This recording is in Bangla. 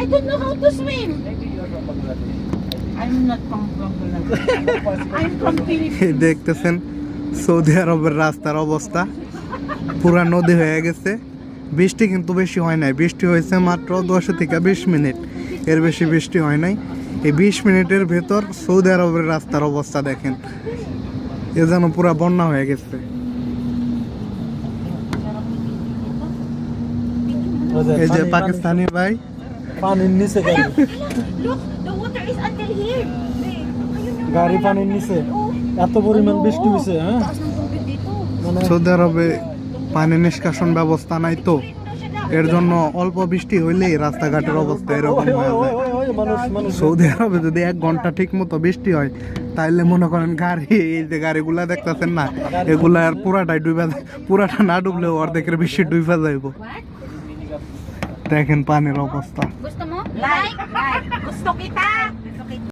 I don't know how to swim. I'm not from Bangladesh. I'm from Philippines. দেখতেছেন সৌদি আরবের রাস্তার অবস্থা, পুরা নদী হয়ে গেছে। বৃষ্টি কিন্তু বেশি হয় নাই, বৃষ্টি হয়েছে মাত্র 10 থেকে 20 মিনিট, এর বেশি বৃষ্টি হয় নাই। এই 20 মিনিটের ভেতর সৌদি আরবের রাস্তার অবস্থা দেখেন, এ যেন পুরা বন্যা হয়ে গেছে। এই যে পাকিস্তানি ভাই, পানির নিচে গাড়ি, Look, the water is until here. গাড়ি পানির নিচে, এত পরিমাণ বৃষ্টি হয়েছে। হ্যাঁ, Taas ng tubig dito. মানে সৌদি আরবে পানি নিষ্কাশন ব্যবস্থা নাই তো, এর জন্য অল্প বৃষ্টি হইলেই রাস্তাঘাটের অবস্থা এরকম হয়ে যায়। মানুষ সৌদি আরবে যদি 1 ঘন্টা ঠিক মতো বৃষ্টি হয়, তাইলে মনে করেন গাড়ি, এই যে গাড়িগুলা দেখতেছেন না, এগুলা আর পুরাটাই ডুবে যায়, পুরাটা না ডুবলেও অর্ধেকের বেশি ডুবে যাইব। দেখেন পানির অবস্থা। Gusto mo? Like. Gusto kita.